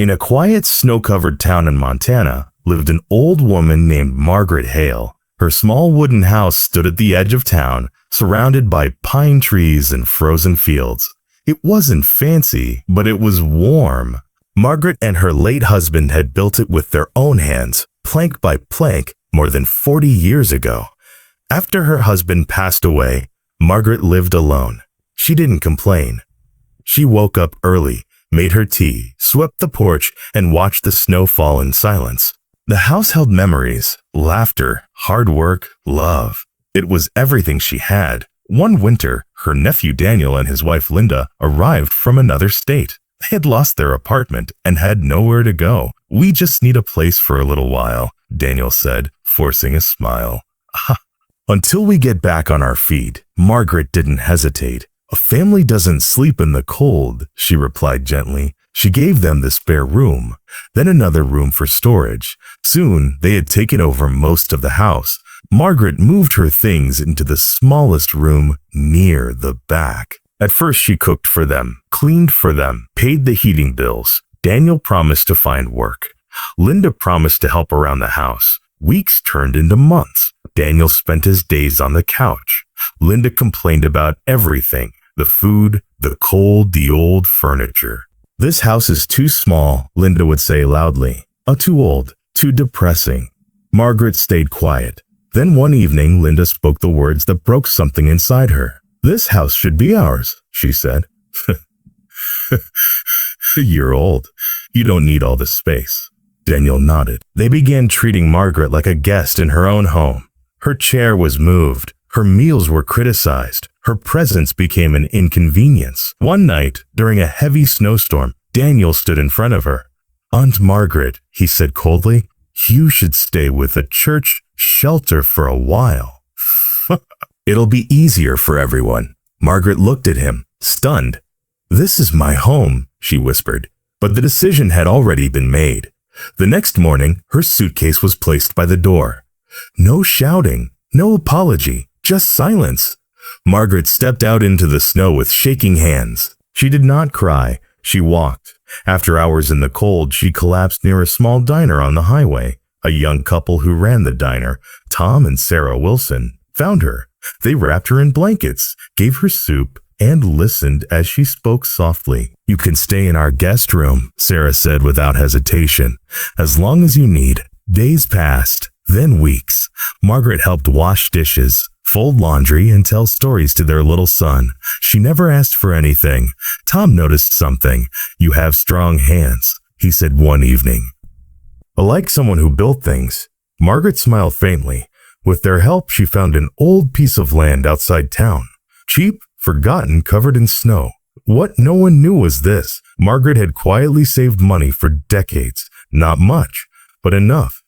In a quiet, snow-covered town in Montana lived an old woman named Margaret Hale. Her small wooden house stood at the edge of town, surrounded by pine trees and frozen fields. It wasn't fancy, but it was warm. Margaret and her late husband had built it with their own hands, plank by plank, more than 40 years ago. After her husband passed away, Margaret lived alone. She didn't complain. She woke up early, made her tea, swept the porch, and watched the snow fall in silence. The house held memories, laughter, hard work, love. It was everything she had. One winter, her nephew Daniel and his wife Linda arrived from another state. They had lost their apartment and had nowhere to go. "We just need a place for a little while," Daniel said, forcing a smile. "Until we get back on our feet." Margaret didn't hesitate. "A family doesn't sleep in the cold," she replied gently. She gave them the spare room, then another room for storage. Soon, they had taken over most of the house. Margaret moved her things into the smallest room near the back. At first, she cooked for them, cleaned for them, paid the heating bills. Daniel promised to find work. Linda promised to help around the house. Weeks turned into months. Daniel spent his days on the couch. Linda complained about everything: the food, the cold, the old furniture. "This house is too small," Linda would say loudly. "Oh, too old, too depressing." Margaret stayed quiet. Then one evening, Linda spoke the words that broke something inside her. "This house should be ours," she said. "You're old. You don't need all this space." Daniel nodded. They began treating Margaret like a guest in her own home. Her chair was moved. Her meals were criticized. Her presence became an inconvenience. One night, during a heavy snowstorm, Daniel stood in front of her. "Aunt Margaret," he said coldly, "you should stay with a church shelter for a while." "It'll be easier for everyone." Margaret looked at him, stunned. "This is my home," she whispered. But the decision had already been made. The next morning, her suitcase was placed by the door. No shouting, no apology, just silence. Margaret stepped out into the snow with shaking hands. She did not cry. She walked. After hours in the cold, she collapsed near a small diner on the highway. A young couple who ran the diner, Tom and Sarah Wilson, found her. They wrapped her in blankets, gave her soup, and listened as she spoke softly. "You can stay in our guest room," Sarah said without hesitation, "as long as you need." Days passed, then weeks. Margaret helped wash dishes, fold laundry, and tell stories to their little son. She never asked for anything. Tom noticed something. "You have strong hands," he said one evening. Like someone who built things. Margaret smiled faintly. With their help, she found an old piece of land outside town. Cheap, forgotten, covered in snow. What no one knew was this: Margaret had quietly saved money for decades. Not much, but enough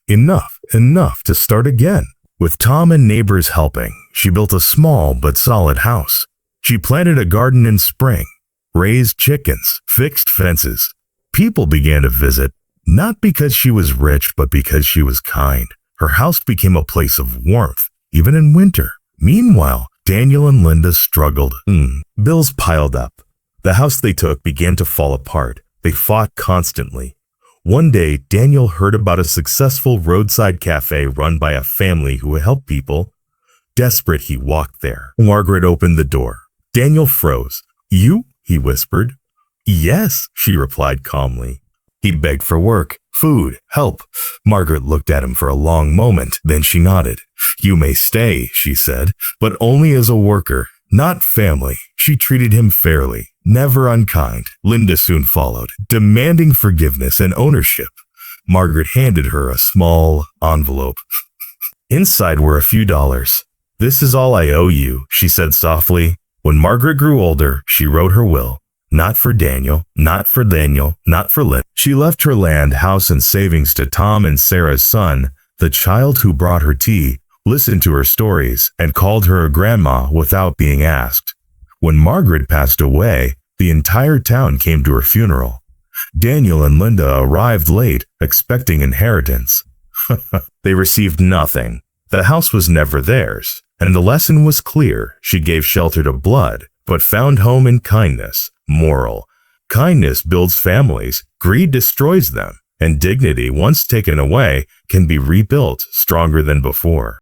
to start again. With Tom and neighbors helping, she built a small but solid house. She planted a garden in spring, raised chickens, fixed fences. People began to visit, not because she was rich, but because she was kind. Her house became a place of warmth, even in winter. Meanwhile, Daniel and Linda struggled. Bills piled up. The house they took began to fall apart. They fought constantly. One day, Daniel heard about a successful roadside cafe run by a family who helped people. Desperate, he walked there. Margaret opened the door. Daniel froze. "You?" he whispered. "Yes," she replied calmly. He begged for work, food, help. Margaret looked at him for a long moment, then she nodded. "You may stay," she said, "but only as a worker, not family." She treated him fairly, never unkind. Linda soon followed, demanding forgiveness and ownership. Margaret handed her a small envelope. Inside were a few dollars. "This is all I owe you," she said softly. When Margaret grew older, she wrote her will. Not for Daniel, not for Lynn. She left her land, house, and savings to Tom and Sarah's son, the child who brought her tea, listened to her stories, and called her a grandma without being asked. When Margaret passed away, the entire town came to her funeral. Daniel and Linda arrived late, expecting inheritance. They received nothing. The house was never theirs, and the lesson was clear. She gave shelter to blood, but found home in kindness. Moral: Kindness builds families, greed destroys them, and dignity, once taken away, can be rebuilt stronger than before.